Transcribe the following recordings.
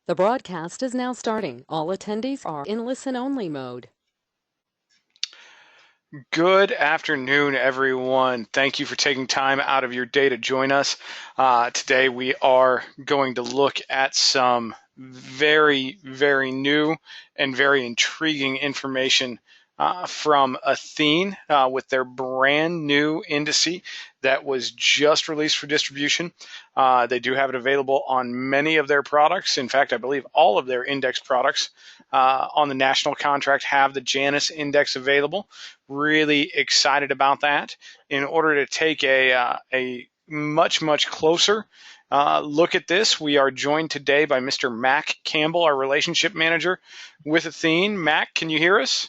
The broadcast is now starting. All attendees are in listen-only mode. Good afternoon, everyone. Thank you for taking time out of your day to join us. Today we are going to look at some very, very new and very intriguing information from Athene with their brand new indice that was just released for distribution. They do have it available on many of their products. In fact, I believe all of their index products on the national contract have the Janus index available. Really excited about that. In order to take a much closer look at this, we are joined today by Mr. Mac Campbell, our relationship manager with Athene. Mac, can you hear us?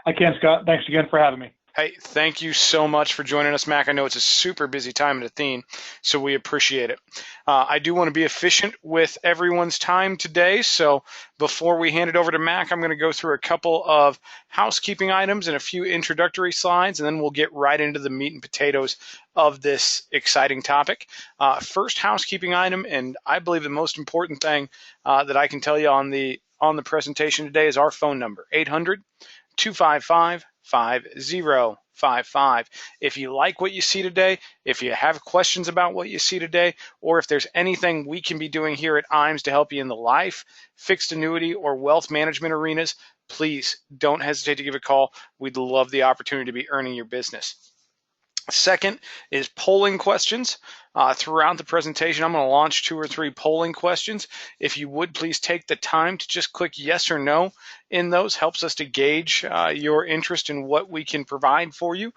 I can, Scott. Thanks again for having me. Hey, thank you so much for joining us, Mac. I know it's a super busy time at Athene, so we appreciate it. I do want to be efficient with everyone's time today, so before we hand it over to Mac, I'm going to go through a couple of housekeeping items and a few introductory slides, and then we'll get right into the meat and potatoes of this exciting topic. First housekeeping item, and I believe the most important thing that I can tell you on the presentation today is our phone number, 800-255-5055. If you like what you see today, if you have questions about what you see today, or if there's anything we can be doing here at IMES to help you in the life, fixed annuity, or wealth management arenas, please don't hesitate to give a call. We'd love the opportunity to be earning your business. Second is polling questions. Throughout the presentation, I'm going to launch 2 or 3 polling questions. If you would, please take the time to just click yes or no in those. Helps us to gauge your interest in what we can provide for you.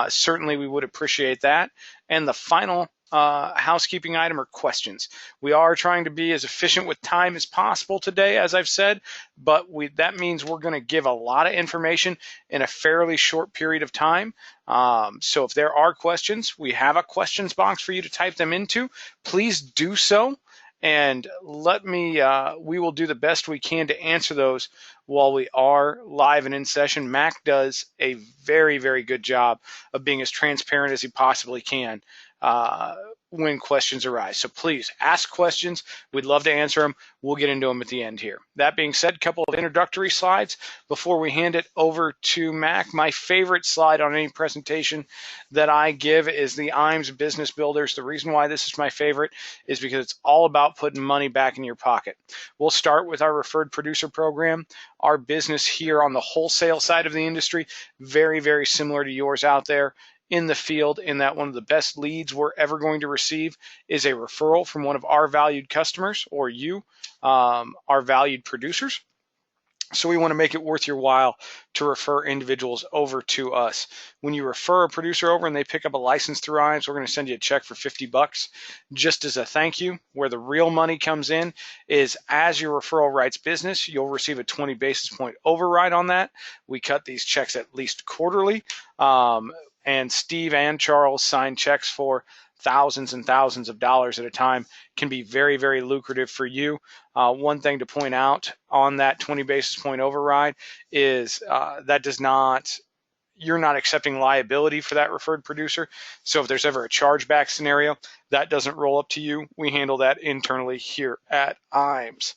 Certainly, we would appreciate that. And the final housekeeping item are questions. We are trying to be as efficient with time as possible today, as I've said, but that means we're going to give a lot of information in a fairly short period of time. So if there are questions, we have a questions box for you to type them into. Please do so, and we will do the best we can to answer those while we are live and in session. Mac does a very, very good job of being as transparent as he possibly can when questions arise. So please ask questions. We'd love to answer them. We'll get into them at the end here. That being said, a couple of introductory slides before we hand it over to Mac. My favorite slide on any presentation that I give is the IMES Business Builders. The reason why this is my favorite is because it's all about putting money back in your pocket. We'll start with our referred producer program. Our business here on the wholesale side of the industry, very, very similar to yours out there in the field, in that one of the best leads we're ever going to receive is a referral from one of our valued customers, or you, our valued producers. So we want to make it worth your while to refer individuals over to us. When you refer a producer over and they pick up a license through IMES, we're going to send you a check for $50 just as a thank you. Where the real money comes in is as your referral writes business, you'll receive a 20 basis point override on that. We cut these checks at least quarterly. And Steve and Charles sign checks for thousands and thousands of dollars at a time. Can be very, very lucrative for you. One thing to point out on that 20 basis point override is you're not accepting liability for that referred producer. So if there's ever a chargeback scenario, that doesn't roll up to you. We handle that internally here at IMES.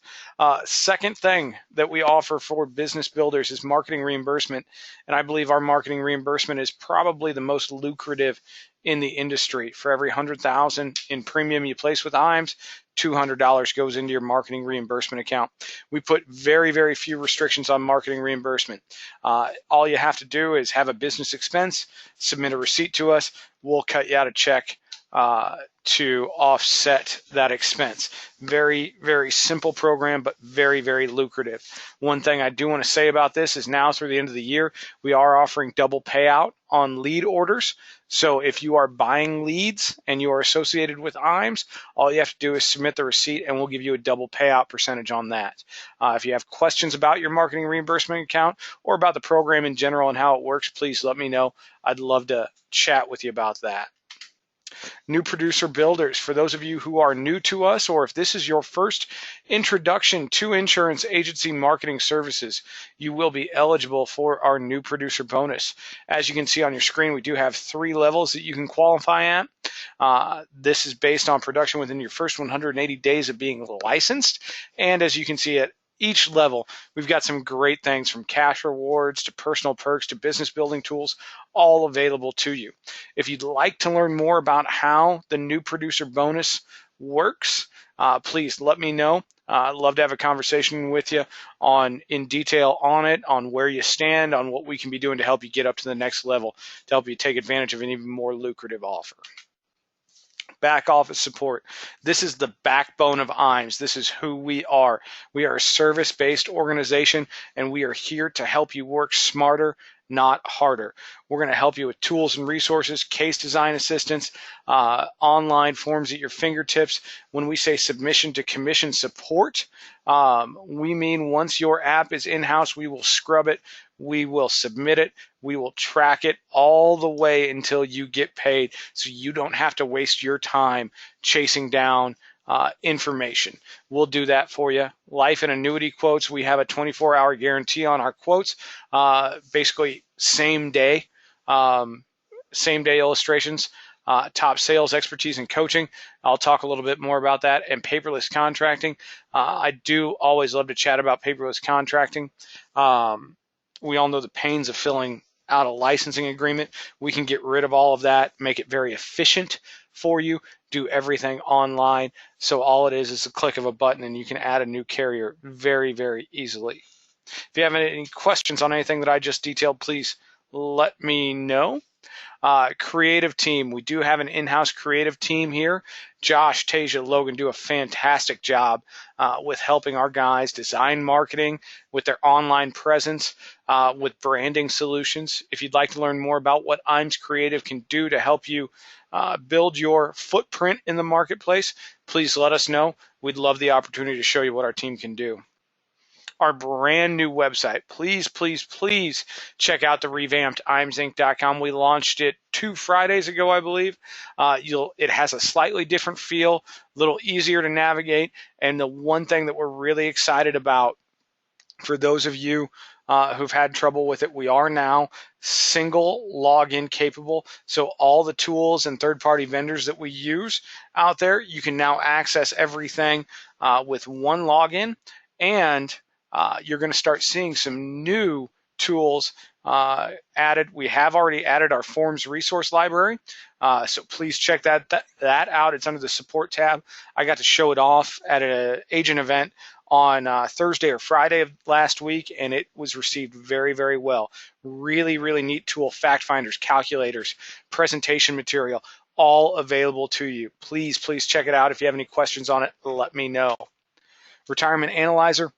Second thing that we offer for business builders is marketing reimbursement. And I believe our marketing reimbursement is probably the most lucrative in the industry. For every $100,000 in premium you place with IMES, $200 goes into your marketing reimbursement account. We put very, very few restrictions on marketing reimbursement. All you have to do is have a business expense, submit a receipt to us. We'll cut you out a check to offset that expense. Very, very simple program, but very, very lucrative. One thing I do want to say about this is now through the end of the year, we are offering double payout on lead orders. So if you are buying leads and you are associated with IMES, all you have to do is submit the receipt and we'll give you a double payout percentage on that. If you have questions about your marketing reimbursement account or about the program in general and how it works, please let me know. I'd love to chat with you about that. New producer builders, for those of you who are new to us, or if this is your first introduction to insurance agency marketing services, you will be eligible for our new producer bonus. As you can see on your screen, we do have 3 levels that you can qualify at. This is based on production within your first 180 days of being licensed. And as you can see at each level, we've got some great things from cash rewards to personal perks to business building tools, all available to you. If you'd like to learn more about how the new producer bonus works, please let me know. I'd love to have a conversation with you in detail on it, on where you stand, on what we can be doing to help you get up to the next level, to help you take advantage of an even more lucrative offer. Back office support. This is the backbone of IMES. This is who we are. We are a service-based organization, and we are here to help you work smarter, not harder. We're going to help you with tools and resources, case design assistance, online forms at your fingertips. When we say submission to commission support, we mean once your app is in-house, we will scrub it, we will submit it, we will track it all the way until you get paid, so you don't have to waste your time chasing down information. We'll do that for you. Life and annuity quotes, we have a 24-hour guarantee on our quotes, basically same day illustrations, top sales expertise and coaching. I'll talk a little bit more about that, and paperless contracting. I do always love to chat about paperless contracting. We all know the pains of filling out a licensing agreement. We can get rid of all of that, make it very efficient for you, do everything online. So all it is a click of a button, and you can add a new carrier very, very easily. If you have any questions on anything that I just detailed, please let me know. Creative team. We do have an in-house creative team here. Josh, Tasia, Logan do a fantastic job with helping our guys design marketing, with their online presence, with branding solutions. If you'd like to learn more about what IMES Creative can do to help you build your footprint in the marketplace, please let us know. We'd love the opportunity to show you what our team can do. Our brand new website. Please, please, please check out the revamped IMESinc.com. We launched it 2 Fridays ago, I believe. It has a slightly different feel, a little easier to navigate, and the one thing that we're really excited about for those of you who've had trouble with it, we are now single login capable. So all the tools and third-party vendors that we use out there, you can now access everything with one login, and you're going to start seeing some new tools added. We have already added our forms resource library, so please check that out. It's under the support tab. I got to show it off at an agent event on Thursday or Friday of last week, and it was received very, very well. Really, really neat tool. Fact finders, calculators, presentation material, all available to you. Please, please check it out. If you have any questions on it, let me know. Retirement Analyzer.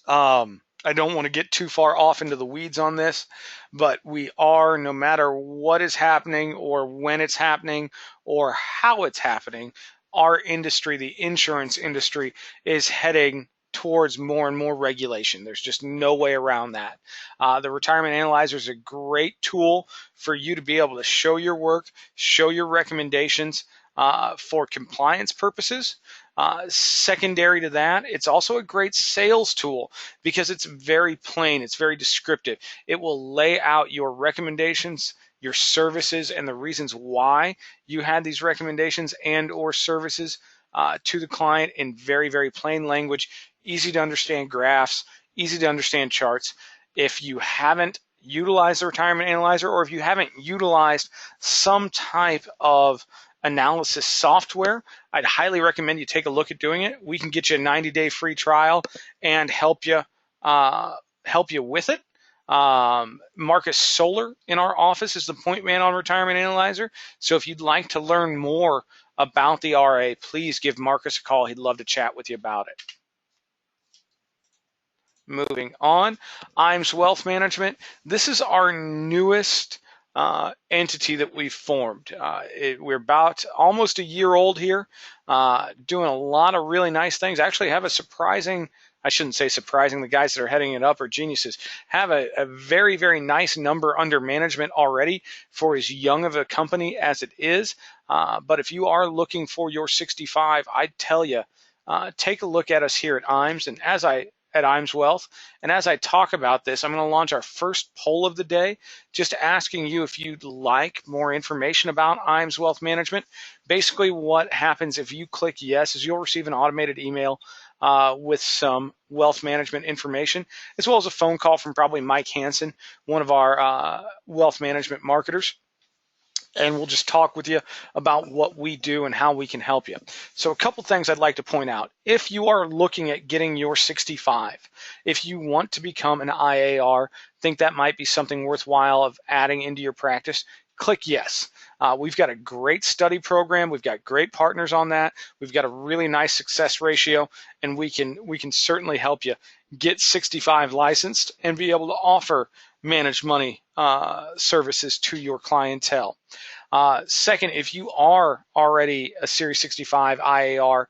I don't want to get too far off into the weeds on this, but we are, no matter what is happening or when it's happening or how it's happening, our industry, the insurance industry, is heading towards more and more regulation. There's just no way around that. The Retirement Analyzer is a great tool for you to be able to show your work, show your recommendations for compliance purposes. Secondary to that, it's also a great sales tool because it's very plain, it's very descriptive. It will lay out your recommendations, your services, and the reasons why you had these recommendations and or services to the client in very, very plain language, easy to understand graphs, easy to understand charts. If you haven't utilized the Retirement Analyzer, or if you haven't utilized some type of analysis software, I'd highly recommend you take a look at doing it. We can get you a 90-day free trial and help you with it. Marcus Solar in our office is the point man on Retirement Analyzer. So if you'd like to learn more about the RA, please give Marcus a call. He'd love to chat with you about it. Moving on, IMES Wealth Management. This is our newest entity that we've formed. We're about almost a year old here, doing a lot of really nice things. Actually have a surprising, I shouldn't say surprising, the guys that are heading it up are geniuses, have a very, very nice number under management already for as young of a company as it is. But if you are looking for your 65, I'd tell you, take a look at us here at IMES. And at IMES Wealth. And as I talk about this, I'm going to launch our first poll of the day, just asking you if you'd like more information about IMES Wealth Management. Basically, what happens if you click yes is you'll receive an automated email with some wealth management information, as well as a phone call from probably Mike Hansen, one of our wealth management marketers. And we'll just talk with you about what we do and how we can help you. So a couple things I'd like to point out. If you are looking at getting your 65, if you want to become an IAR, think that might be something worthwhile of adding into your practice, click yes. We've got a great study program. We've got great partners on that. We've got a really nice success ratio, and we can certainly help you get 65 licensed and be able to offer managed money services to your clientele. Second, if you are already a Series 65 IAR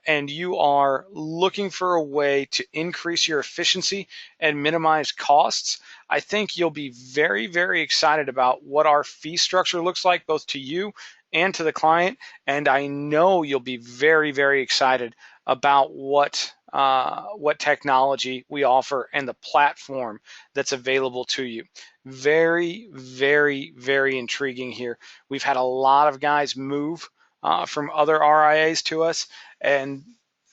and you are looking for a way to increase your efficiency and minimize costs, I think you'll be very, very excited about what our fee structure looks like, both to you and to the client. And I know you'll be very, very excited about what technology we offer and the platform that's available to you. Very, very, very intriguing here. We've had a lot of guys move from other RIAs to us, and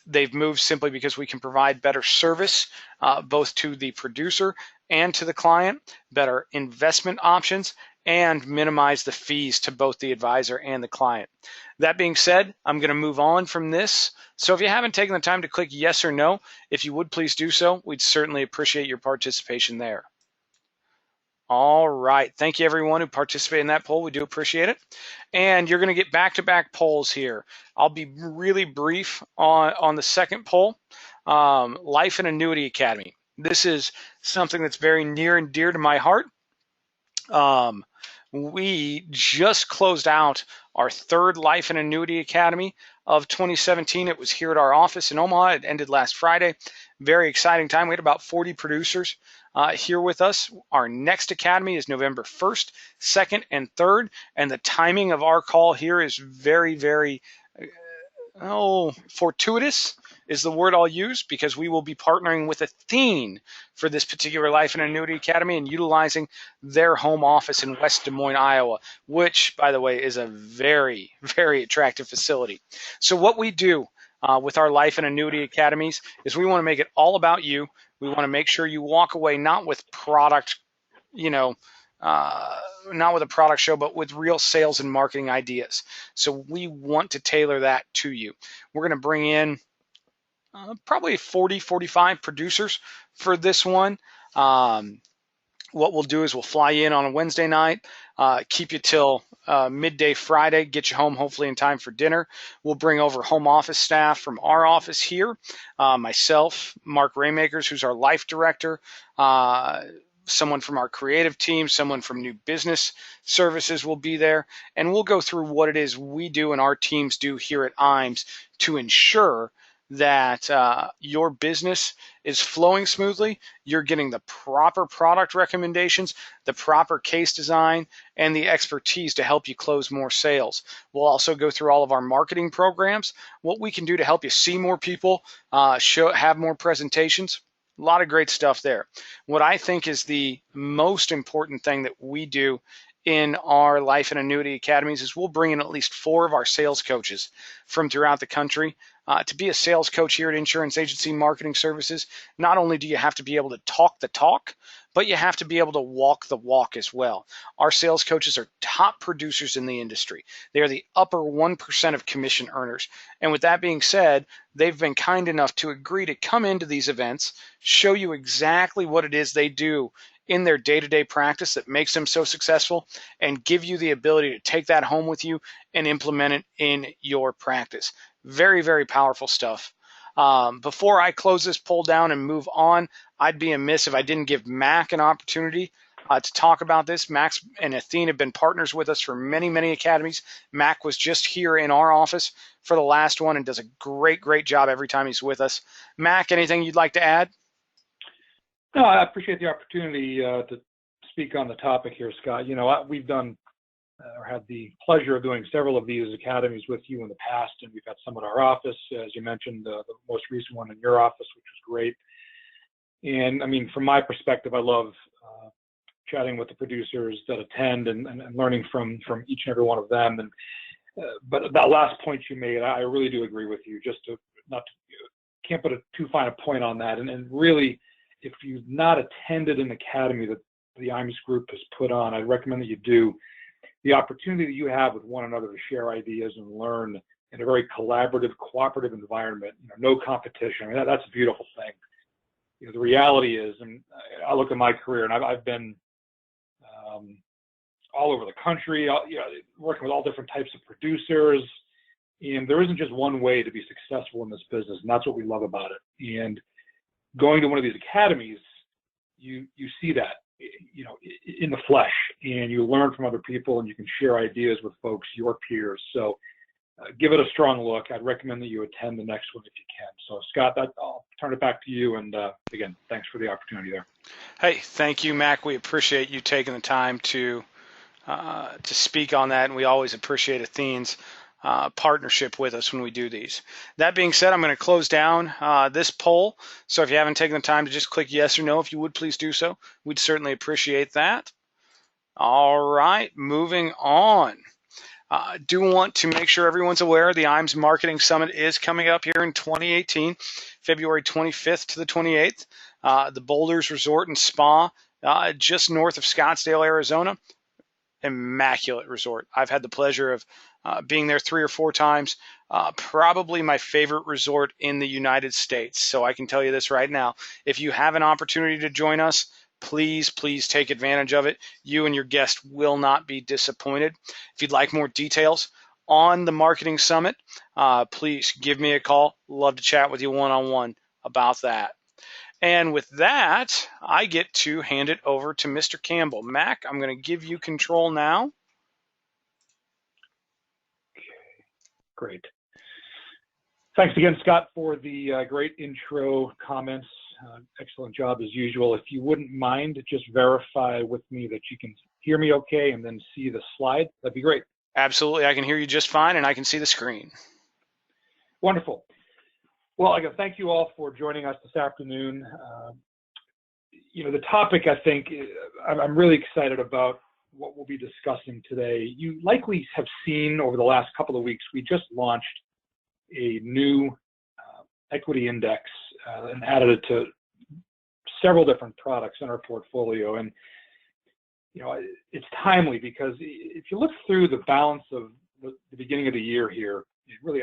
they've moved simply because we can provide better service both to the producer and to the client, better investment options, and minimize the fees to both the advisor and the client. That being said, I'm going to move on from this. So if you haven't taken the time to click yes or no, if you would please do so, we'd certainly appreciate your participation there. All right. Thank you, everyone who participated in that poll. We do appreciate it. And you're going to get back-to-back polls here. I'll be really brief on the second poll, Life and Annuity Academy. This is something that's very near and dear to my heart. We just closed out our third Life and Annuity Academy of 2017. It was here at our office in Omaha. It ended last Friday. Very exciting time. We had about 40 producers here with us. Our next academy is November 1st, 2nd, and 3rd. And the timing of our call here is very, very fortuitous is the word I'll use, because we will be partnering with Athene for this particular Life and Annuity Academy and utilizing their home office in West Des Moines, Iowa, which, by the way, is a very, very attractive facility. So what we do with our Life and Annuity Academies is we want to make it all about you. We want to make sure you walk away not with product, not with a product show, but with real sales and marketing ideas. So we want to tailor that to you. We're going to bring in probably 40, 45 producers for this one. What we'll do is we'll fly you in on a Wednesday night, keep you till midday Friday, get you home hopefully in time for dinner. We'll bring over home office staff from our office here, myself, Mark Raymakers, who's our life director, someone from our creative team, someone from new business services will be there, and we'll go through what it is we do and our teams do here at IMES to ensure that your business is flowing smoothly, you're getting the proper product recommendations, the proper case design, and the expertise to help you close more sales. We'll also go through all of our marketing programs, what we can do to help you see more people, have more presentations. A lot of great stuff there. What I think is the most important thing that we do in our Life and Annuity Academies is we'll bring in at least 4 of our sales coaches from throughout the country. To be a sales coach here at Insurance Agency Marketing Services, not only do you have to be able to talk the talk, but you have to be able to walk the walk as well. Our sales coaches are top producers in the industry. They are the upper 1% of commission earners. And with that being said, they've been kind enough to agree to come into these events, show you exactly what it is they do in their day-to-day practice that makes them so successful, and give you the ability to take that home with you and implement it in your practice. Very, very powerful stuff. Before I close this poll down and move on, I'd be amiss if I didn't give Mac an opportunity to talk about this. Max and Athene have been partners with us for many, many academies. Mac was just here in our office for the last one and does a great, great job every time he's with us. Mac, anything you'd like to add? No, I appreciate the opportunity to speak on the topic here, Scott. We've done or had the pleasure of doing several of these academies with you in the past, and we've had some at our office, as you mentioned, the most recent one in your office, which was great. And I mean, from my perspective, I love chatting with the producers that attend and learning from each and every one of them. And but that last point you made, I really do agree with you. Just to can't put a too fine a point on that. And really, if you've not attended an academy that the IMES group has put on, I'd recommend that you do. The opportunity that you have with one another to share ideas and learn in a very collaborative, cooperative environment, no competition. I mean, that's a beautiful thing. The reality is, and I look at my career, and I've been all over the country, working with all different types of producers, and there isn't just one way to be successful in this business, and that's what we love about it. And going to one of these academies, you see that, in the flesh, and you learn from other people, and you can share ideas with folks, your peers. So give it a strong look. I'd recommend that you attend the next one if you can. So Scott, I'll turn it back to you. And again, thanks for the opportunity there. Hey, thank you, Mac. We appreciate you taking the time to speak on that, and we always appreciate Athene's partnership with us when we do these. That being said, I'm going to close down this poll. So if you haven't taken the time to just click yes or no, if you would please do so, we'd certainly appreciate that. All right, moving on. Do want to make sure everyone's aware the IMES Marketing Summit is coming up here in 2018, February 25th to the 28th. The Boulders Resort and Spa, just north of Scottsdale, Arizona. Immaculate resort. I've had the pleasure of being there 3 or 4 times. Probably my favorite resort in the United States. So I can tell you this right now. If you have an opportunity to join us, please, please take advantage of it. You and your guest will not be disappointed. If you'd like more details on the Marketing Summit, please give me a call. Love to chat with you one-on-one about that. And with that, I get to hand it over to Mr. Campbell. Mac, I'm going to give you control now. Okay, great. Thanks again, Scott, for the great intro comments. Excellent job as usual. If you wouldn't mind, just verify with me that you can hear me okay and then see the slide. That'd be great. Absolutely. I can hear you just fine, and I can see the screen. Wonderful. Well, again, thank you all for joining us this afternoon. The topic, I think, I'm really excited about what we'll be discussing today. You likely have seen over the last couple of weeks, we just launched a new equity index and added it to several different products in our portfolio. And, it's timely because if you look through the balance of the beginning of the year here, really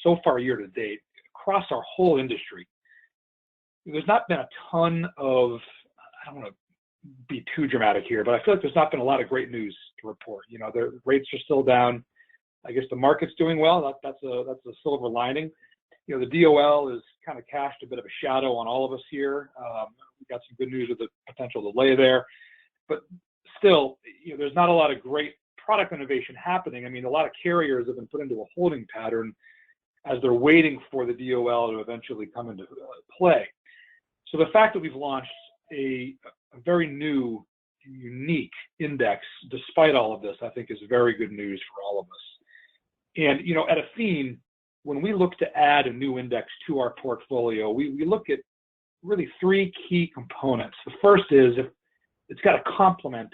so far year to date, across our whole industry, there's not been a ton of, I don't want to be too dramatic here, but I feel like there's not been a lot of great news to report. The rates are still down. I guess the market's doing well. That's a silver lining. The DOL has kind of cast a bit of a shadow on all of us here. We got some good news with the potential delay there, but still, there's not a lot of great product innovation happening. I mean, a lot of carriers have been put into a holding pattern as they're waiting for the DOL to eventually come into play. So the fact that we've launched a very new, unique index, despite all of this, I think is very good news for all of us. And, at Athene, when we look to add a new index to our portfolio, we look at really 3 key components. The first is if it's got to complement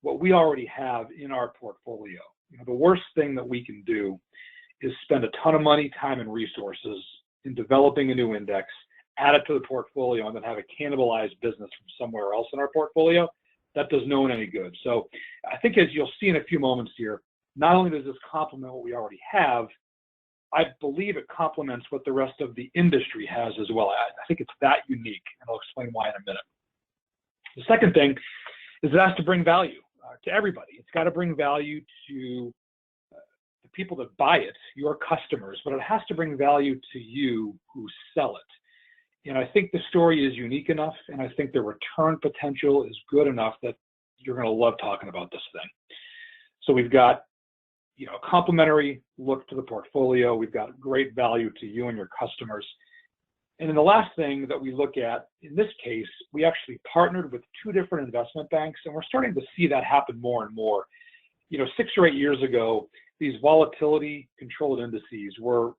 what we already have in our portfolio. The worst thing that we can do is spend a ton of money, time, and resources in developing a new index, add it to the portfolio, and then have a cannibalized business from somewhere else in our portfolio. That does no one any good. So I think, as you'll see in a few moments here, not only does this complement what we already have, I believe it complements what the rest of the industry has as well. I think it's that unique, and I'll explain why in a minute. The second thing is it has to bring value to everybody. It's got to bring value to the people that buy it, your customers, but it has to bring value to you who sell it. And I think the story is unique enough, and I think the return potential is good enough that you're going to love talking about this thing. So we've got, a complimentary look to the portfolio. We've got great value to you and your customers. And then the last thing that we look at, in this case, we actually partnered with 2 different investment banks, and we're starting to see that happen more and more. 6 or 8 years ago, these volatility controlled indices were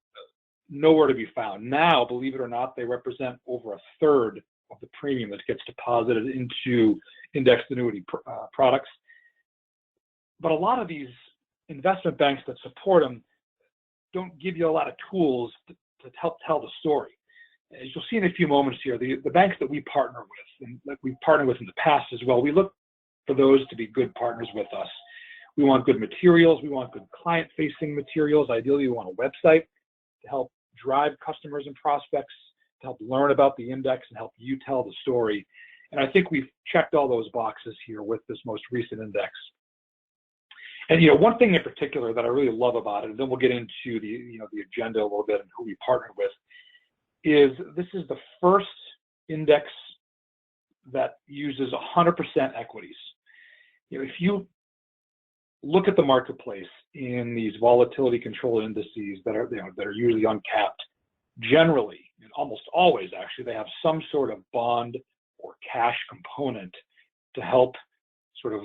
nowhere to be found. Now, believe it or not, they represent over 1/3 of the premium that gets deposited into indexed annuity products. But a lot of these investment banks that support them don't give you a lot of tools to help tell the story. As you'll see in a few moments here, the banks that we partner with, and that we've partnered with in the past as well, we look for those to be good partners with us. We want good materials. We want good client-facing materials. Ideally, we want a website to help drive customers and prospects, to help learn about the index and help you tell the story. And I think we've checked all those boxes here with this most recent index. And one thing in particular that I really love about it, and then we'll get into the agenda a little bit and who we partnered with, is this is the first index that uses 100% equities. If you look at the marketplace in these volatility controlled indices that are usually uncapped, generally, and almost always actually, they have some sort of bond or cash component to help sort of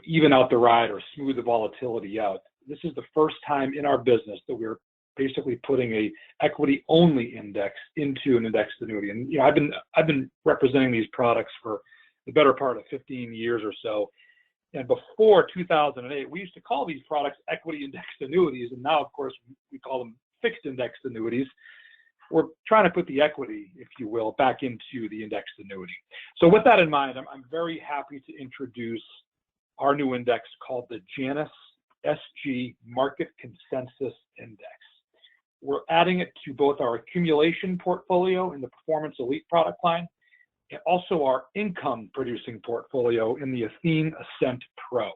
even out the ride or smooth the volatility out. This is the first time in our business that we're basically putting a equity only index into an indexed annuity. And I've been representing these products for the better part of 15 years or so. And before 2008, we used to call these products equity indexed annuities, and now of course we call them fixed indexed annuities. We're trying to put the equity, if you will, back into the indexed annuity. So with that in mind, I'm very happy to introduce our new index called the Janus SG Market Consensus Index. We're adding it to both our accumulation portfolio in the Performance Elite product line and also our income producing portfolio in the Athene Ascent Pro.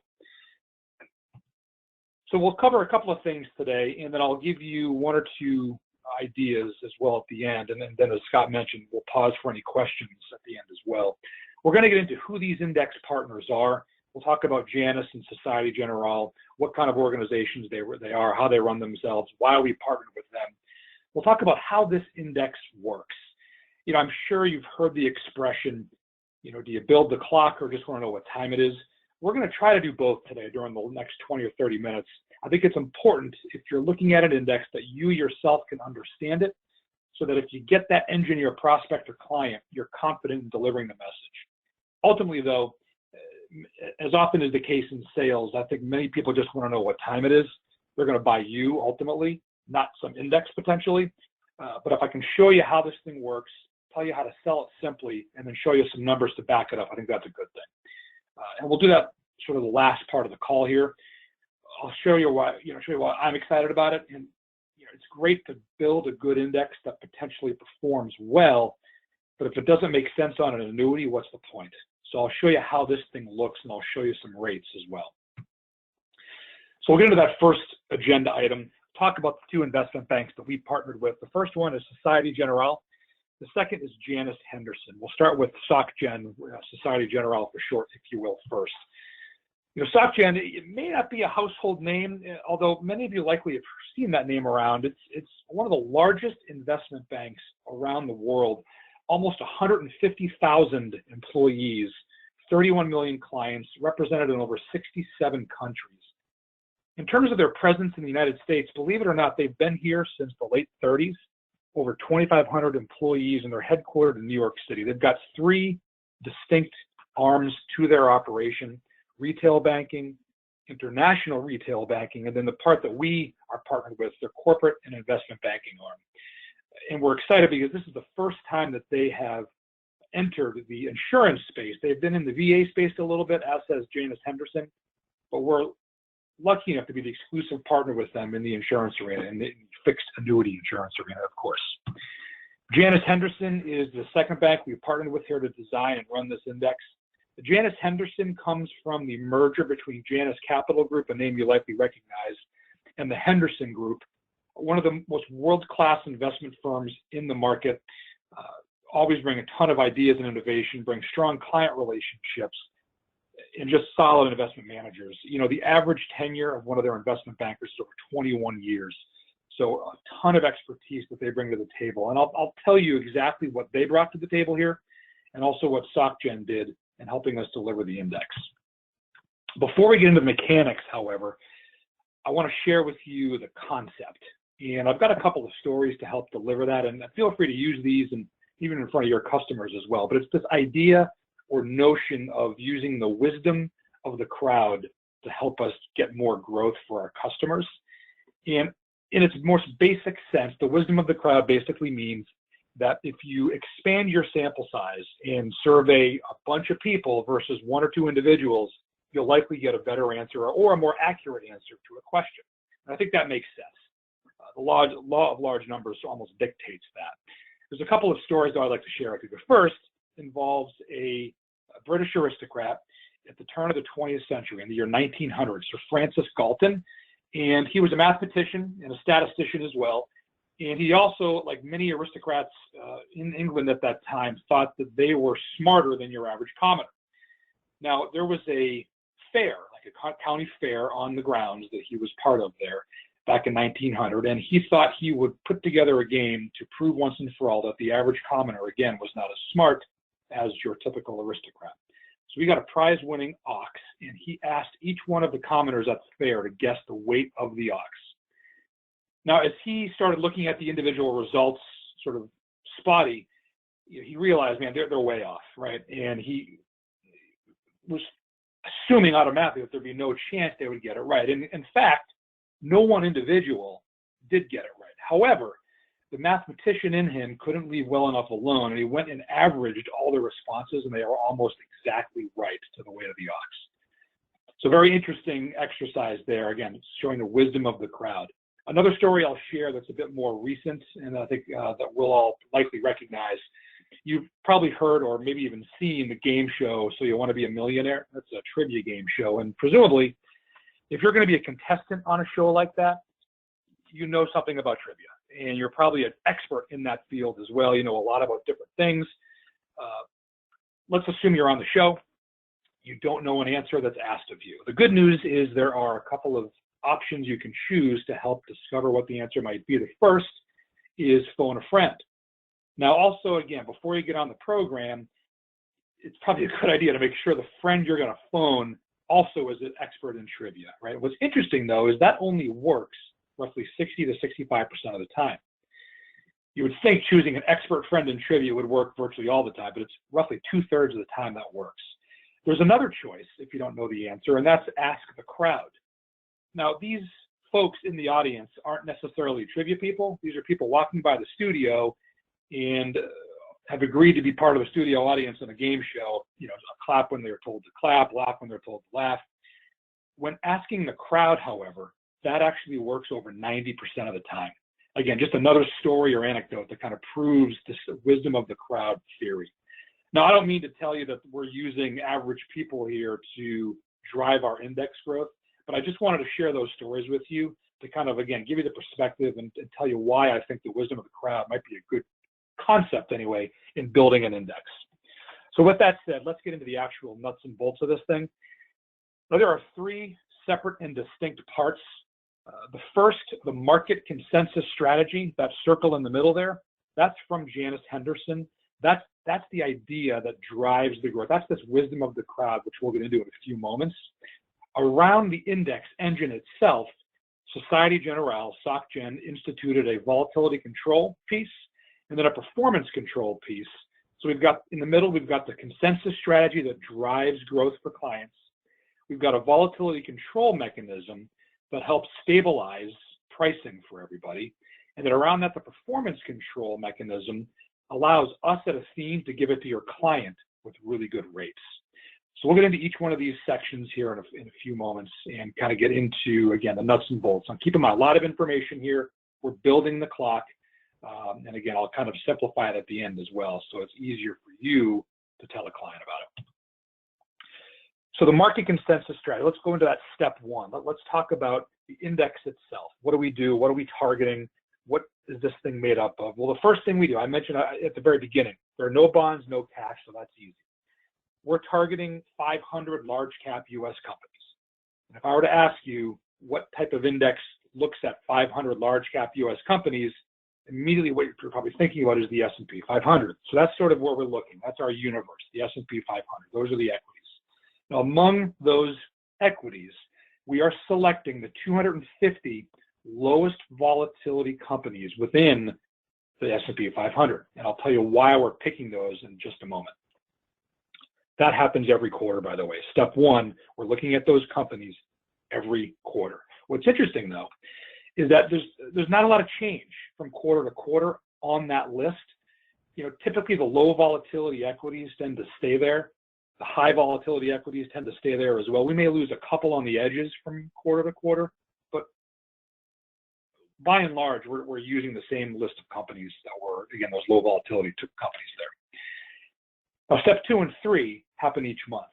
So we'll cover a couple of things today, and then I'll give you 1 or 2 ideas as well at the end. And then as Scott mentioned, we'll pause for any questions at the end as well. We're going to get into who these index partners are. We'll talk about Janus and Societe Generale, what kind of organizations they are, how they run themselves, why we partnered with them. We'll talk about how this index works. I'm sure you've heard the expression, do you build the clock or just want to know what time it is? We're going to try to do both today during the next 20 or 30 minutes. I think it's important, if you're looking at an index, that you yourself can understand it, so that if you get that engineer, prospect, or client, you're confident in delivering the message. Ultimately, though, as often is the case in sales, I think many people just want to know what time it is. They're going to buy you ultimately, not some index potentially. But if I can show you how this thing works, tell you how to sell it simply, and then show you some numbers to back it up, I think that's a good thing. And we'll do that sort of the last part of the call here. I'll show you why I'm excited about it. And it's great to build a good index that potentially performs well, but if it doesn't make sense on an annuity, what's the point? So I'll show you how this thing looks, and I'll show you some rates as well. So we'll get into that first agenda item, talk about the 2 investment banks that we partnered with. The first one is Societe Generale. The second is Janus Henderson. We'll start with SocGen, Societe Generale for short, if you will, first. SocGen, it may not be a household name, although many of you likely have seen that name around. It's one of the largest investment banks around the world, almost 150,000 employees, 31 million clients, represented in over 67 countries. In terms of their presence in the United States, believe it or not, they've been here since the late 30s, over 2,500 employees, and they're headquartered in New York City. They've got 3 distinct arms to their operation: retail banking, international retail banking, and then the part that we are partnered with, their corporate and investment banking arm. And we're excited because this is the first time that they have entered the insurance space. They've been in the VA space a little bit, as has Janus Henderson, but we're lucky enough to be the exclusive partner with them in the insurance arena, in the fixed annuity insurance arena, of course. Janus Henderson is the second bank we partnered with here to design and run this index. The Janus Henderson comes from the merger between Janus Capital Group, a name you likely recognize, and the Henderson Group, one of the most world-class investment firms in the market, always bring a ton of ideas and innovation, bring strong client relationships, and just solid investment managers. You know, the average tenure of one of their investment bankers is over 21 years. So a ton of expertise that they bring to the table. And I'll tell you exactly what they brought to the table here, and also what SocGen did in helping us deliver the index. Before we get into the mechanics, however, I want to share with you the concept. And I've got a couple of stories to help deliver that, and feel free to use these and even in front of your customers as well. But it's this idea or notion of using the wisdom of the crowd to help us get more growth for our customers. And in its most basic sense, the wisdom of the crowd basically means that if you expand your sample size and survey a bunch of people versus one or two individuals, you'll likely get a better answer or a more accurate answer to a question. And I think that makes sense. The law of large numbers almost dictates that. There's a couple of stories that I'd like to share with you. The first involves a British aristocrat at the turn of the 20th century, in the year 1900, Sir Francis Galton. And he was a mathematician and a statistician as well. And he also, like many aristocrats in England at that time, thought that they were smarter than your average commoner. Now, there was a fair, like a county fair on the grounds that he was part of there back in 1900, and he thought he would put together a game to prove once and for all that the average commoner, again, was not as smart as your typical aristocrat. So we got a prize-winning ox, and he asked each one of the commoners at the fair to guess the weight of the ox. Now, as he started looking at the individual results, sort of spotty, he realized, man, they're way off, right? And he was assuming automatically that there'd be no chance they would get it right. And in fact, no one individual did get it right. However, the mathematician in him couldn't leave well enough alone, and he went and averaged all the responses, and they were almost exactly right to the weight of the ox. So very interesting exercise there, again, showing the wisdom of the crowd. Another story I'll share that's a bit more recent, and I think that we'll all likely recognize. You've probably heard or maybe even seen the game show, So You Want to Be a Millionaire? That's a trivia game show, and presumably, if you're going to be a contestant on a show like that, you know something about trivia, and you're probably an expert in that field as well. You know a lot about different things. Let's assume you're on the show. You don't know an answer that's asked of you. The good news is there are a couple of options you can choose to help discover what the answer might be. The first is phone a friend. Now, also, again, before you get on the program, it's probably a good idea to make sure the friend you're going to phone also is an expert in trivia, right? What's interesting, though, is that only works roughly 60 to 65% of the time. You would think choosing an expert friend in trivia would work virtually all the time, but it's roughly 2/3 of the time that works. There's another choice if you don't know the answer, and that's ask the crowd. Now, these folks in the audience aren't necessarily trivia people. These are people walking by the studio and have agreed to be part of the studio audience in a game show, you know, clap when they're told to clap, laugh when they're told to laugh. When asking the crowd, however, that actually works over 90% of the time. Again, just another story or anecdote that kind of proves this wisdom of the crowd theory. Now, I don't mean to tell you that we're using average people here to drive our index growth, but I just wanted to share those stories with you to kind of, again, give you the perspective and tell you why I think the wisdom of the crowd might be a good concept anyway in building an index. So with that said, let's get into the actual nuts and bolts of this thing. Now, there are three separate and distinct parts. The first, the market consensus strategy, that circle in the middle there, that's from Janus Henderson. That's the idea that drives the growth. That's this wisdom of the crowd, which we'll get into in a few moments. Around the index engine itself, Societe Generale, SocGen, instituted a volatility control piece and then a performance control piece. So we've got, in the middle, we've got the consensus strategy that drives growth for clients. We've got a volatility control mechanism that helps stabilize pricing for everybody. And then around that, the performance control mechanism allows us at Athene to give it to your client with really good rates. So we'll get into each one of these sections here in a few moments and kind of get into, again, the nuts and bolts. I'm keeping a lot of information here. We're building the clock. And again, I'll kind of simplify it at the end as well, so it's easier for you to tell a client about it. So the market consensus strategy, let's go into that step one. Let's talk about the index itself. What do we do? What are we targeting? What is this thing made up of? Well, the first thing we do, I mentioned at the very beginning, there are no bonds, no cash, so that's easy. we're targeting 500 large cap US companies. And if I were to ask you what type of index looks at 500 large cap US companies, immediately what you're probably thinking about is the S&P 500. So that's sort of where we're looking. That's our universe, the S&P 500. Those are the equities. Now, among those equities, we are selecting the 250 lowest volatility companies within the S&P 500. And I'll tell you why we're picking those in just a moment. That happens every quarter, by the way. Step one, we're looking at those companies every quarter. What's interesting, though, is that there's not a lot of change from quarter to quarter on that list. You know, typically the low volatility equities tend to stay there. The high volatility equities tend to stay there as well. We may lose a couple on the edges from quarter to quarter, but by and large, we're using the same list of companies that were, again, those low volatility companies there. Now, step 2 and 3 happen each month.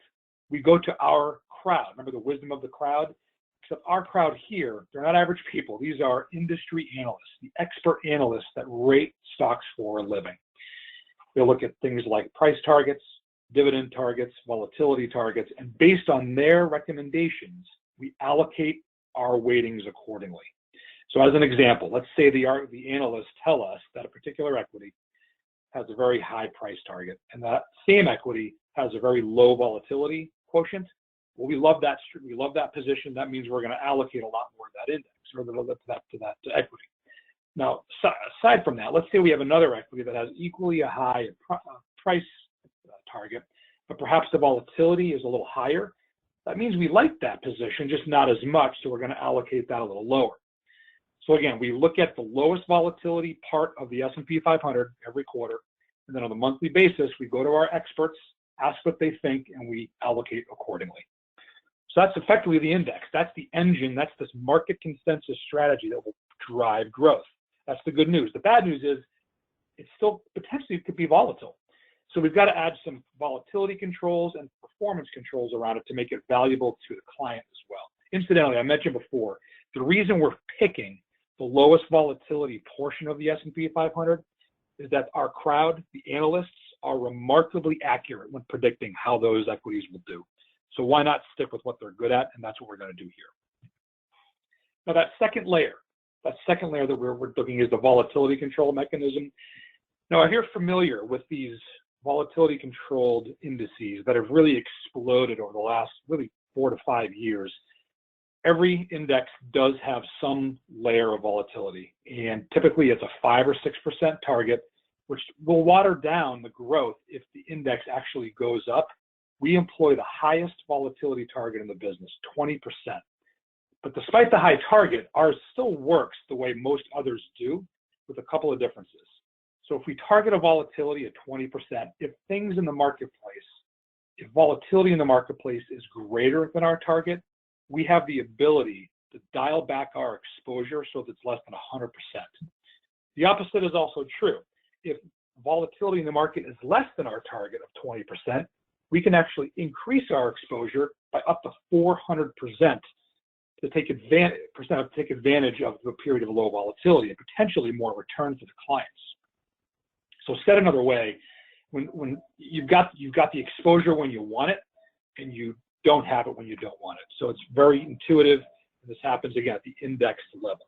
We go to our crowd. Remember the wisdom of the crowd? Except our crowd here, they're not average people. These are industry analysts, the expert analysts that rate stocks for a living. They'll look at things like price targets, dividend targets, volatility targets, and based on their recommendations, we allocate our weightings accordingly. So as an example, let's say the analysts tell us that a particular equity has a very high price target, and that same equity has a very low volatility quotient. Well, we love that position. That means we're going to allocate a lot more of that index or to that equity. Now, aside from that, let's say we have another equity that has equally a high price target, but perhaps the volatility is a little higher. That means we like that position, just not as much, so we're going to allocate that a little lower. So again, we look at the lowest volatility part of the S&P 500 every quarter, and then on a monthly basis, we go to our experts, ask what they think, and we allocate accordingly. So that's effectively the index. That's the engine. That's this market consensus strategy that will drive growth. That's the good news. The bad news is it still potentially could be volatile. So we've got to add some volatility controls and performance controls around it to make it valuable to the client as well. Incidentally, I mentioned before, the reason we're picking the lowest volatility portion of the S&P 500 is that our crowd, the analysts, are remarkably accurate when predicting how those equities will do. So why not stick with what they're good at? And that's what we're going to do here. Now that second layer that we're looking is the volatility control mechanism. Now, if you're familiar with these volatility controlled indices that have really exploded over the last really 4 to 5 years, every index does have some layer of volatility. And typically it's a 5 or 6% target, which will water down the growth if the index actually goes up. We employ the highest volatility target in the business, 20%. But despite the high target, ours still works the way most others do, with a couple of differences. So if we target a volatility at 20%, if volatility in the marketplace is greater than our target, we have the ability to dial back our exposure so that it's less than 100%. The opposite is also true. If volatility in the market is less than our target of 20%, we can actually increase our exposure by up to 400% to take advantage of the period of low volatility and potentially more return for the clients. So said another way, when you've got the exposure when you want it, and you don't have it when you don't want it. So it's very intuitive, and this happens again at the index level.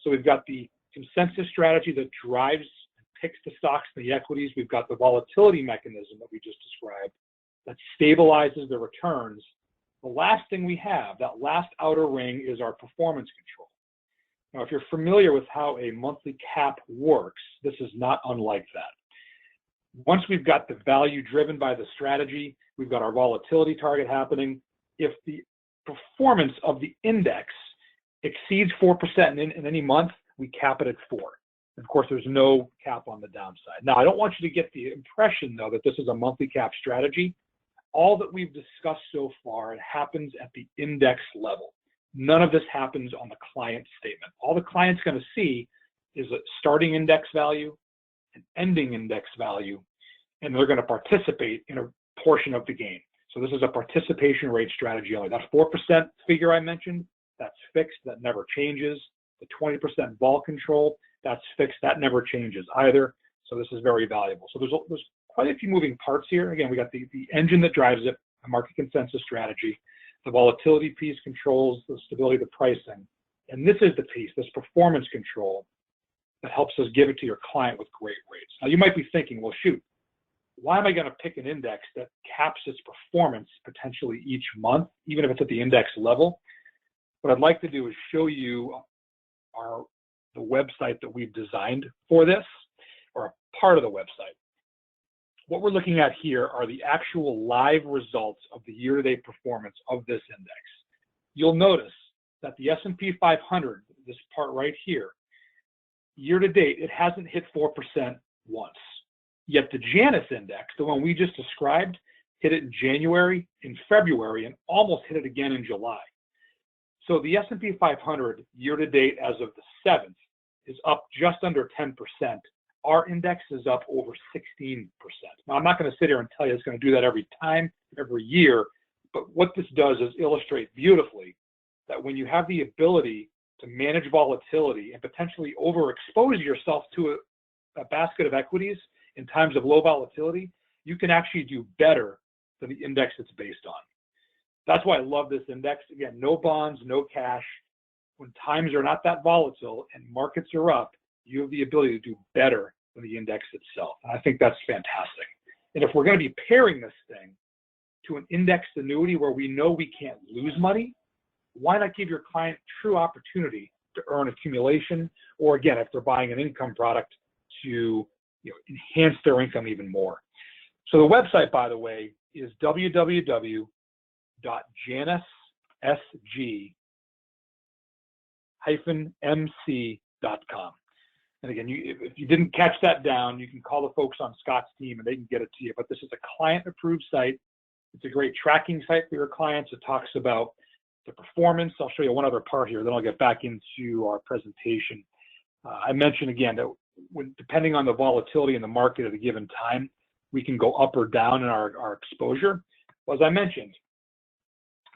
So we've got the consensus strategy that drives and picks the stocks and the equities. We've got the volatility mechanism that we just described that stabilizes the returns. The last thing we have, that last outer ring, is our performance control. Now, if you're familiar with how a monthly cap works, this is not unlike that. Once we've got the value driven by the strategy, we've got our volatility target happening. If the performance of the index exceeds 4% in any month, we cap it at 4. Of course, there's no cap on the downside. Now, I don't want you to get the impression, though, that this is a monthly cap strategy. All that we've discussed so far, it happens at the index level. None of this happens on the client statement. All the client's going to see is a starting index value, an ending index value, and they're going to participate in a portion of the gain. So this is a participation rate strategy only. That 4% figure I mentioned, that's fixed, that never changes. The 20% vol control, that's fixed, that never changes either. So this is very valuable. So there's quite a few moving parts here. Again, we got the engine that drives it, the market consensus strategy, the volatility piece controls the stability of the pricing. And this is the piece, this performance control, that helps us give it to your client with great rates. Now, you might be thinking, well, shoot, why am I going to pick an index that caps its performance potentially each month, even if it's at the index level? What I'd like to do is show you the website that we've designed for this, or a part of the website. What we're looking at here are the actual live results of the year-to-date performance of this index. You'll notice that the S&P 500, this part right here, year-to-date, it hasn't hit 4% once. Yet the Janus index, the one we just described, hit it in January, in February, and almost hit it again in July. So the S&P 500 year-to-date as of the 7th is up just under 10%. Our index is up over 16%. Now, I'm not going to sit here and tell you it's going to do that every time, every year, but what this does is illustrate beautifully that when you have the ability to manage volatility and potentially overexpose yourself to a basket of equities in times of low volatility, you can actually do better than the index it's based on. That's why I love this index. Again, no bonds, no cash. When times are not that volatile and markets are up, you have the ability to do better than the index itself. And I think that's fantastic. And if we're going to be pairing this thing to an indexed annuity where we know we can't lose money, why not give your client true opportunity to earn accumulation, or again, if they're buying an income product, to enhance their income even more. So the website, by the way, is www.janus-mc.com. And again, if you didn't catch that down, you can call the folks on Scott's team and they can get it to you. But this is a client-approved site. It's a great tracking site for your clients. It talks about the performance. I'll show you one other part here, then I'll get back into our presentation. I mentioned again that depending on the volatility in the market at a given time, we can go up or down in our exposure. Well, as I mentioned,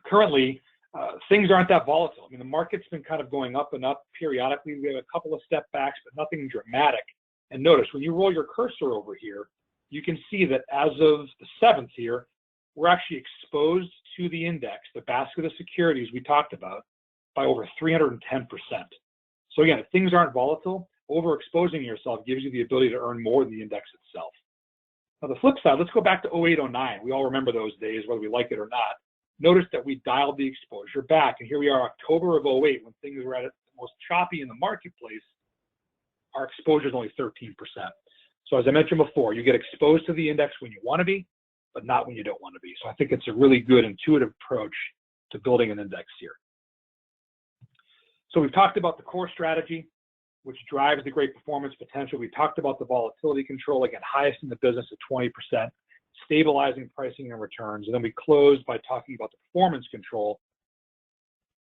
currently, things aren't that volatile. I mean, the market's been kind of going up and up periodically. We have a couple of step backs, but nothing dramatic. And notice, when you roll your cursor over here, you can see that as of the 7th here, we're actually exposed to the index, the basket of securities we talked about, by over 310%. So again, if things aren't volatile, overexposing yourself gives you the ability to earn more than the index itself. Now the flip side, let's go back to 08, 09. We all remember those days, whether we like it or not. Notice that we dialed the exposure back, and here we are, October of 08, when things were at the most choppy in the marketplace. Our exposure is only 13%. So as I mentioned before, you get exposed to the index when you want to be, but not when you don't want to be. So I think it's a really good intuitive approach to building an index here. So we've talked about the core strategy, which drives the great performance potential. We talked about the volatility control, again, highest in the business at 20%, stabilizing pricing and returns. And then we closed by talking about the performance control.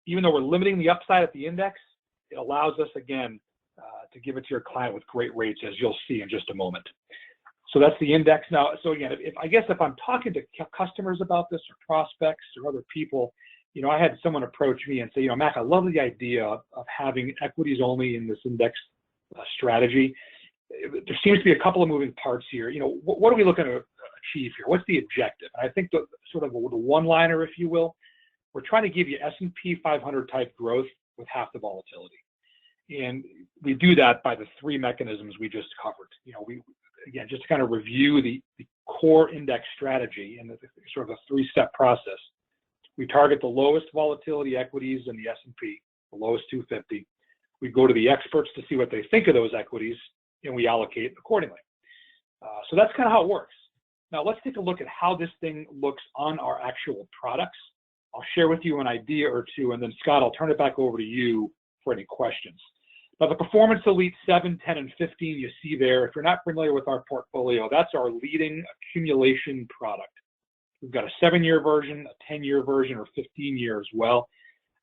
Even though we're limiting the upside at the index, it allows us, again, to give it to your client with great rates, as you'll see in just a moment. So that's the index. Now, so again, if I'm talking to customers about this, or prospects or other people, I had someone approach me and say, Mac, I love the idea of having equities only in this index strategy. There seems to be a couple of moving parts here. What are we looking to achieve here? What's the objective? And I think the sort of the one-liner, if you will, we're trying to give you S&P 500 type growth with half the volatility. And we do that by the three mechanisms we just covered. Again, just to kind of review the core index strategy and the sort of a three-step process. We target the lowest volatility equities in the S&P, the lowest 250. We go to the experts to see what they think of those equities, and we allocate accordingly. So that's kind of how it works. Now let's take a look at how this thing looks on our actual products. I'll share with you an idea or two, and then Scott, I'll turn it back over to you for any questions. Now the Performance Elite 7, 10, and 15 you see there, if you're not familiar with our portfolio, that's our leading accumulation product. We've got a 7-year version, a 10-year version, or 15-year as well.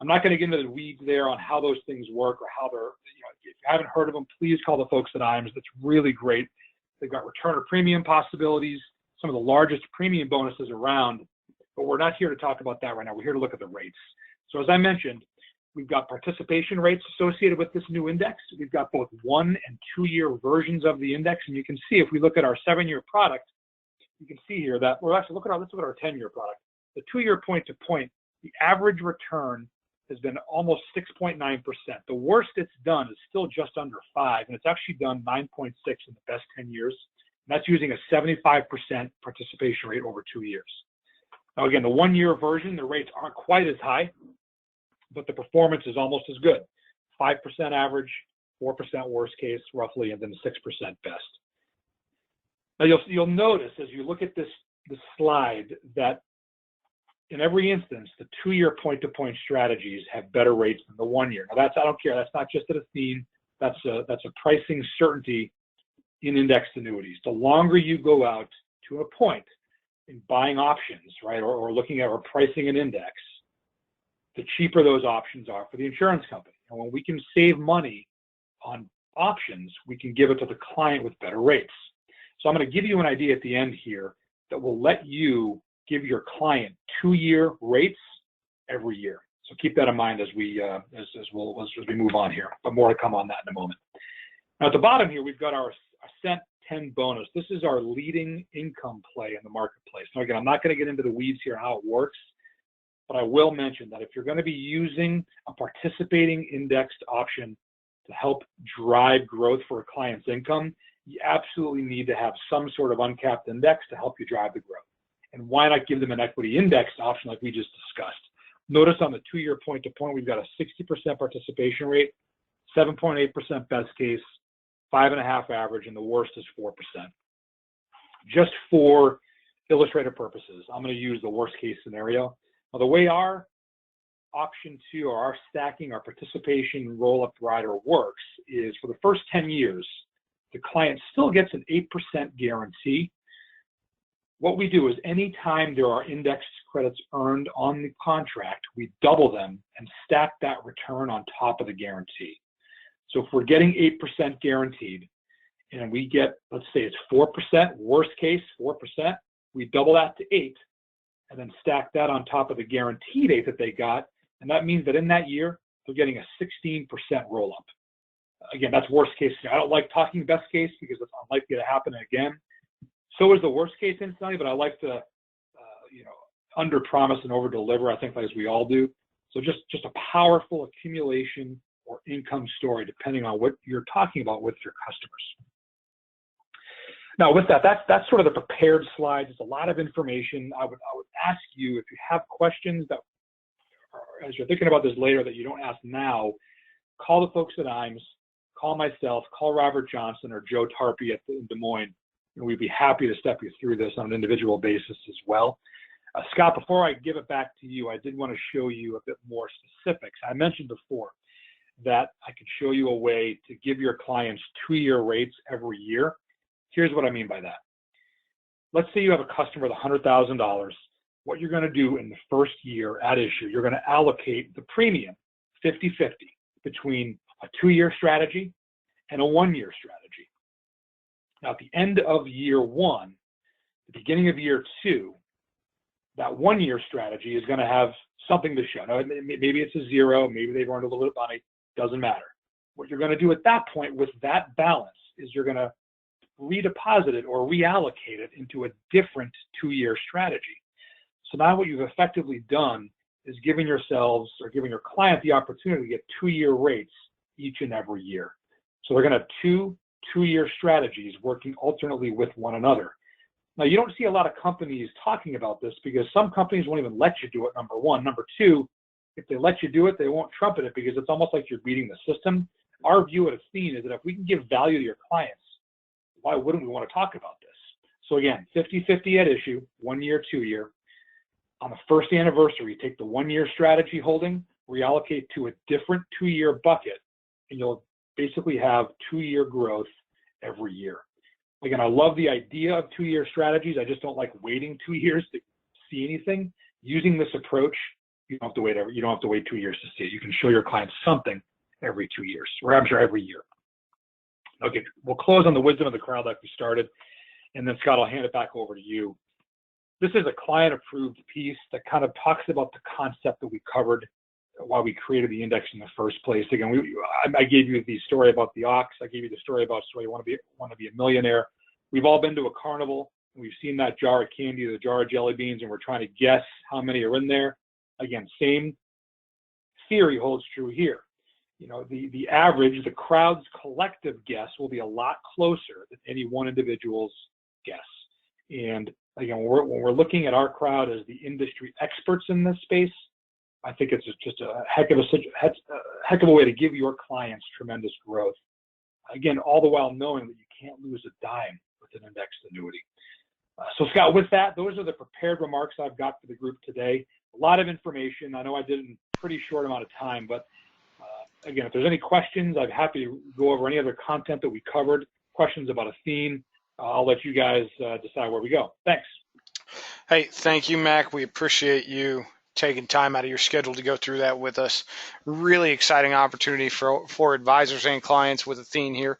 I'm not going to get into the weeds there on how those things work or how they're, if you haven't heard of them, please call the folks at IAMS. That's really great. They've got return or premium possibilities, some of the largest premium bonuses around, but we're not here to talk about that right now. We're here to look at the rates. So as I mentioned, we've got participation rates associated with this new index. We've got both 1- and 2-year versions of the index, and you can see if we look at our 7-year product, you can see here that we're actually, let's look at our 10-year product. The 2-year point-to-point, the average return has been almost 6.9%. The worst it's done is still just under 5, and it's actually done 9.6 in the best 10 years. And that's using a 75% participation rate over 2 years. Now, again, the 1-year version, the rates aren't quite as high, but the performance is almost as good. 5% average, 4% worst case, roughly, and then 6% best. Now, you'll notice as you look at this slide that in every instance, the 2-year point-to-point strategies have better rates than the 1-year. Now, I don't care. That's not just at Athene. That's a pricing certainty in indexed annuities. The longer you go out to a point in buying options, right, or looking at or pricing an index, the cheaper those options are for the insurance company. And when we can save money on options, we can give it to the client with better rates. So I'm going to give you an idea at the end here that will let you give your client 2-year rates every year. So keep that in mind as we move on here, but more to come on that in a moment. Now at the bottom here, we've got our Ascent 10 bonus. This is our leading income play in the marketplace. Now again, I'm not going to get into the weeds here how it works, but I will mention that if you're going to be using a participating indexed option to help drive growth for a client's income, you absolutely need to have some sort of uncapped index to help you drive the growth. And why not give them an equity indexed option like we just discussed? Notice on the 2-year point-to-point, we've got a 60% participation rate, 7.8% best case, 5.5 average, and the worst is 4%. Just for illustrative purposes, I'm going to use the worst case scenario. Now, the way our option 2 or our stacking, our participation roll-up rider works is for the first 10 years, the client still gets an 8% guarantee. What we do is anytime there are index credits earned on the contract, we double them and stack that return on top of the guarantee. So if we're getting 8% guaranteed and we get, let's say it's 4%, worst case 4%, we double that to 8 and then stack that on top of the guaranteed 8 that they got. And that means that in that year, they're getting a 16% roll-up. Again, that's worst case. I don't like talking best case because it's unlikely to happen again. So is the worst case instantly, but I like to, under promise and over deliver. I think as we all do. So just a powerful accumulation or income story, depending on what you're talking about with your customers. Now, with that, that's sort of the prepared slides. It's a lot of information. I would ask you if you have questions that, as you're thinking about this later, that you don't ask now, call the folks at IMES, call myself, call Robert Johnson or Joe Tarpey in Des Moines. And we'd be happy to step you through this on an individual basis as well. Scott, before I give it back to you, I did want to show you a bit more specifics. I mentioned before that I could show you a way to give your clients 2-year rates every year. Here's what I mean by that. Let's say you have a customer with $100,000. What you're going to do in the first year at issue, you're going to allocate the premium 50-50 between a 2-year strategy and a 1-year strategy. Now, at the end of year 1, the beginning of year 2, that 1-year strategy is going to have something to show. Now, maybe it's a 0, maybe they've earned a little bit of money, doesn't matter. What you're going to do at that point with that balance is you're going to redeposit it or reallocate it into a different 2-year strategy. So now what you've effectively done is giving yourselves or giving your client the opportunity to get 2-year rates each and every year. So they're going to have 2-year strategies working alternately with one another. Now, you don't see a lot of companies talking about this because some companies won't even let you do it, number one. Number two, if they let you do it, they won't trumpet it because it's almost like you're beating the system. Our view at Athene is that if we can give value to your clients, why wouldn't we want to talk about this? So again, 50-50 at issue, 1-year, 2-year. On the first anniversary, take the 1-year strategy holding, reallocate to a different 2-year bucket, and you'll basically have 2-year growth every year. Again, I love the idea of 2-year strategies. I just don't like waiting 2 years to see anything. Using this approach, you don't have to wait 2 years to see it. You can show your clients something every 2 years, or I'm sure every year. Okay, we'll close on the wisdom of the crowd like we started, and then Scott, I'll hand it back over to you. This is a client-approved piece that kind of talks about the concept that we covered why we created the index in the first place. Again, I gave you the story about the ox. I gave you the story about you want to be a millionaire. We've all been to a carnival. We've seen that jar of candy, the jar of jelly beans, and we're trying to guess how many are in there. Again, same theory holds true here. You know, the average, the crowd's collective guess will be a lot closer than any one individual's guess. And again, when we're looking at our crowd as the industry experts in this space, I think it's just a heck of a way to give your clients tremendous growth. Again, all the while knowing that you can't lose a dime with an indexed annuity. So Scott, with that, those are the prepared remarks I've got for the group today. A lot of information. I know I did it in a pretty short amount of time, but again, if there's any questions, I'm happy to go over any other content that we covered. Questions about Athene, I'll let you guys decide where we go. Thanks. Hey, thank you, Mac. We appreciate you taking time out of your schedule to go through that with us. Really exciting opportunity for advisors and clients with Athene here.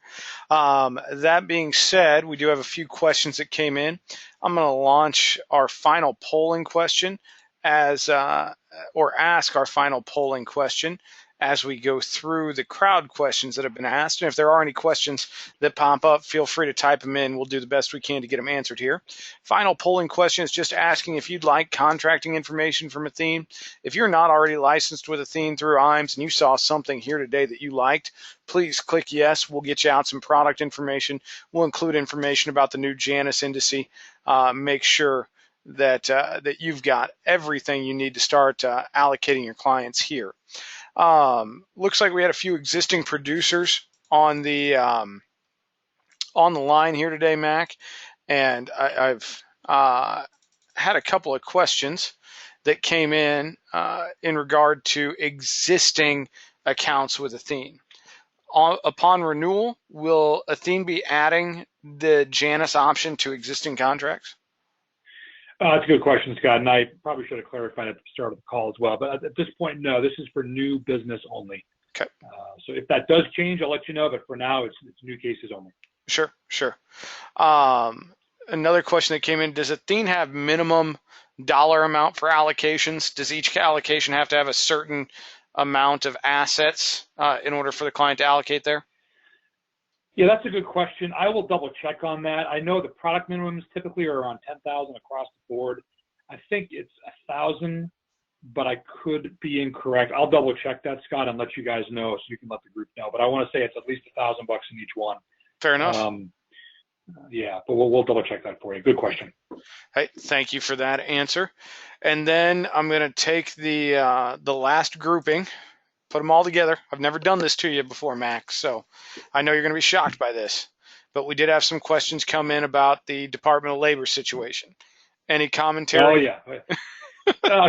That being said, we do have a few questions that came in. I'm going to launch our final polling question or ask our final polling question as we go through the crowd questions that have been asked. And if there are any questions that pop up, feel free to type them in. We'll do the best we can to get them answered here. Final polling question is just asking if you'd like contracting information from Athene. If you're not already licensed with Athene through IMS and you saw something here today that you liked, please click yes. We'll get you out some product information. We'll include information about the new Janus indice. Make sure that you've got everything you need to start allocating your clients here. Looks like we had a few existing producers on the line here today, Mac, and I've had a couple of questions that came in regard to existing accounts with Athene. Upon renewal, will Athene be adding the Janus option to existing contracts? That's a good question, Scott, and I probably should have clarified at the start of the call as well. But at this point, no, this is for new business only. Okay. So if that does change, I'll let you know. But for now, it's new cases only. Sure. Another question that came in: does Athene have minimum dollar amount for allocations? Does each allocation have to have a certain amount of assets in order for the client to allocate there? Yeah, that's a good question. I will double check on that. I know the product minimums typically are around 10,000 across the board. I think it's 1,000, but I could be incorrect. I'll double check that, Scott, and let you guys know so you can let the group know. But I want to say it's at least $1,000 in each one. Fair enough. Yeah, but we'll double check that for you. Good question. Hey, thank you for that answer. And then I'm going to take the last grouping. Put them all together. I've never done this to you before, Max, so I know you're going to be shocked by this. But we did have some questions come in about the Department of Labor situation. Any commentary? Oh, yeah.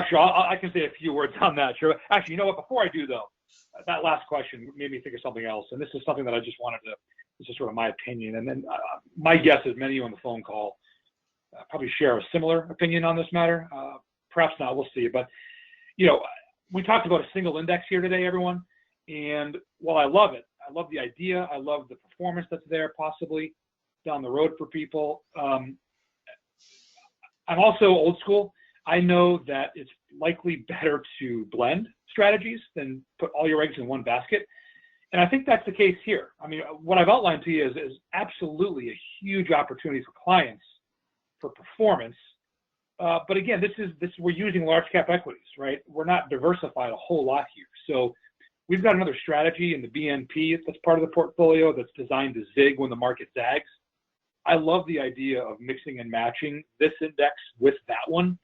Sure. I can say a few words on that. Sure. Actually, you know what? Before I do, though, that last question made me think of something else. And this is something that I just wanted to, this is sort of my opinion. And then my guess is many of you on the phone call probably share a similar opinion on this matter. Perhaps not. We'll see. But, you know, we talked about a single index here today, everyone. And while I love it, I love the idea, I love the performance that's there possibly down the road for people. I'm also old school. I know that it's likely better to blend strategies than put all your eggs in one basket. And I think that's the case here. I mean, what I've outlined to you is absolutely a huge opportunity for clients for performance. But again, we're using large cap equities, right? We're not diversified a whole lot here. So we've got another strategy in the BNP that's part of the portfolio that's designed to zig when the market zags. I love the idea of mixing and matching this index with that one.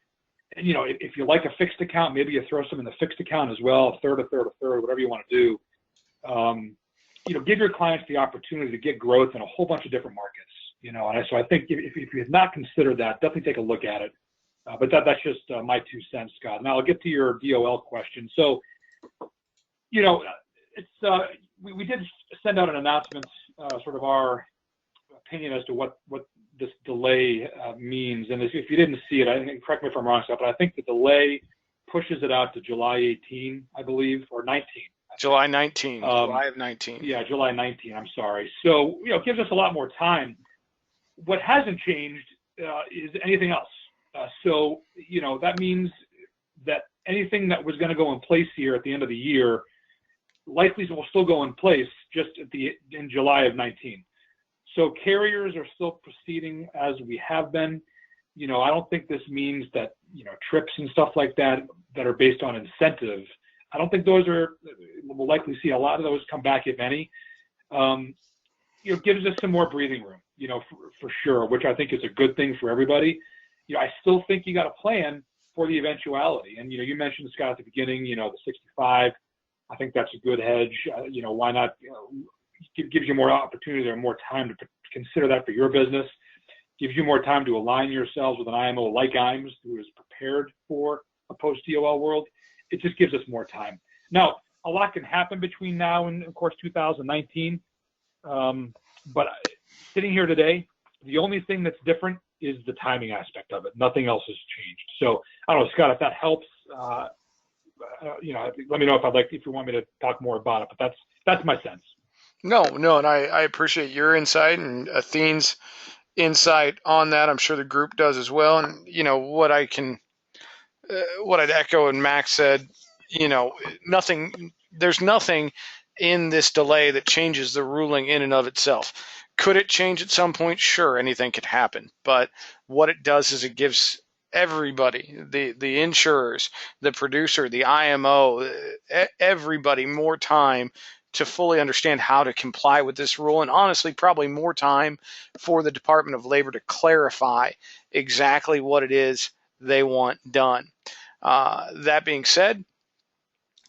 And, you know, if you like a fixed account, maybe you throw some in the fixed account as well, a third, whatever you want to do. You know, give your clients the opportunity to get growth in a whole bunch of different markets, you know. And so I think if you have not considered that, definitely take a look at it. But that's just my 2 cents, Scott. Now I'll get to your DOL question. So, you know, it's we did send out an announcement, sort of our opinion as to what this delay means. And if you didn't see it, I think, correct me if I'm wrong, Scott, but I think the delay pushes it out to July 18, I believe, or 19. July 19. July of 19. Yeah, July 19. I'm sorry. So, you know, it gives us a lot more time. What hasn't changed is anything else. So, you know, that means that anything that was going to go in place here at the end of the year likely will still go in place just in July of 19. So carriers are still proceeding as we have been. I don't think this means that, trips and stuff like that are based on incentive. I don't think we'll likely see a lot of those come back, if any. Gives us some more breathing room, for sure, which I think is a good thing for everybody. I still think you got a plan for the eventuality. And, you mentioned, Scott, at the beginning, the 65, I think that's a good hedge. Why not, gives you more opportunity or more time to consider that for your business. Gives you more time to align yourselves with an IMO like IMS who is prepared for a post-DOL world. It just gives us more time. Now, a lot can happen between now and, of course, 2019. But sitting here today, the only thing that's different is the timing aspect of it. Nothing else has changed. So I don't know, Scott, if that helps, let me know if you want me to talk more about it. But that's my sense. No, and I appreciate your insight and Athene's insight on that. I'm sure the group does as well. And what I'd echo and Max said, there's nothing in this delay that changes the ruling in and of itself. Could it change at some point? Sure, anything could happen. But what it does is it gives everybody, the insurers, the producer, the IMO, everybody more time to fully understand how to comply with this rule, and honestly, probably more time for the Department of Labor to clarify exactly what it is they want done. That being said,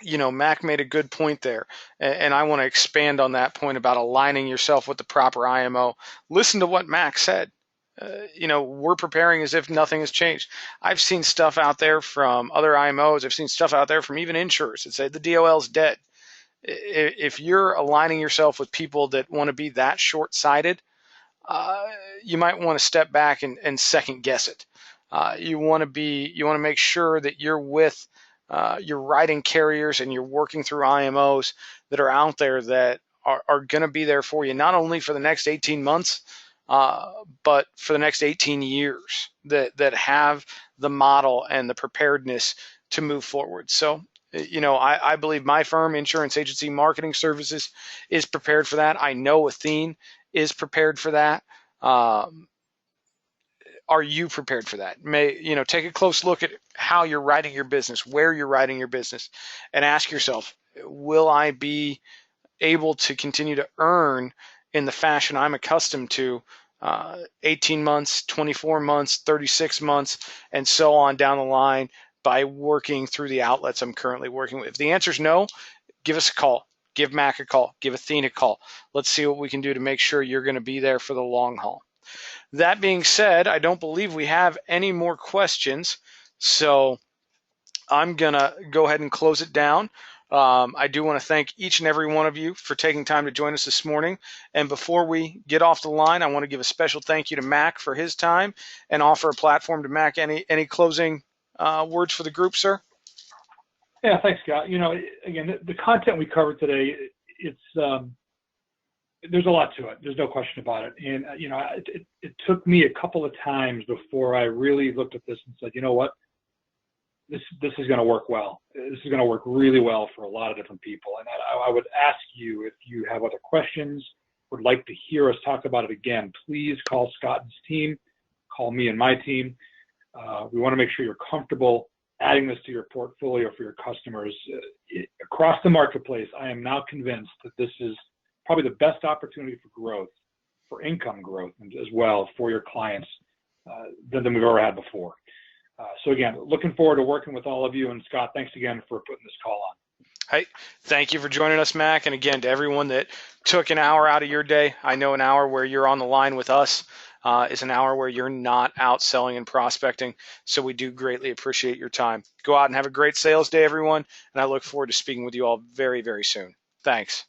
Mac made a good point there, and I want to expand on that point about aligning yourself with the proper IMO. Listen to what Mac said. We're preparing as if nothing has changed. I've seen stuff out there from other IMOs. I've seen stuff out there from even insurers that say the DOL's dead. If you're aligning yourself with people that want to be that short-sighted, you might want to step back and second guess it. You want to make sure that you're with your writing carriers and you're working through IMOs that are out there that are going to be there for you, not only for the next 18 months, but for the next 18 years that have the model and the preparedness to move forward. So, I believe my firm, Insurance Agency Marketing Services, is prepared for that. I know Athene is prepared for that. Are you prepared for that? Take a close look at how you're writing your business, where you're writing your business, and ask yourself, will I be able to continue to earn in the fashion I'm accustomed to 18 months, 24 months, 36 months, and so on down the line by working through the outlets I'm currently working with? If the answer is no, give us a call. Give Mac a call. Give Athene a call. Let's see what we can do to make sure you're going to be there for the long haul. That being said, I don't believe we have any more questions, so I'm going to go ahead and close it down. I do want to thank each and every one of you for taking time to join us this morning. And before we get off the line, I want to give a special thank you to Mac for his time and offer a platform to Mac. Any closing words for the group, sir? Yeah, thanks, Scott. Again, the content we covered today, there's a lot to it. There's no question about it. And, it took me a couple of times before I really looked at this and said, you know what, this is going to work well. This is going to work really well for a lot of different people. And I would ask you, if you have other questions, would like to hear us talk about it again, please call Scott and his team, call me and my team. We want to make sure you're comfortable adding this to your portfolio for your customers. Across the marketplace, I am now convinced that this is probably the best opportunity for growth, for income growth as well for your clients than we've ever had before. So again, looking forward to working with all of you. And Scott, thanks again for putting this call on. Hey, thank you for joining us, Mac. And again, to everyone that took an hour out of your day, I know an hour where you're on the line with us is an hour where you're not out selling and prospecting. So we do greatly appreciate your time. Go out and have a great sales day, everyone. And I look forward to speaking with you all very, very soon. Thanks.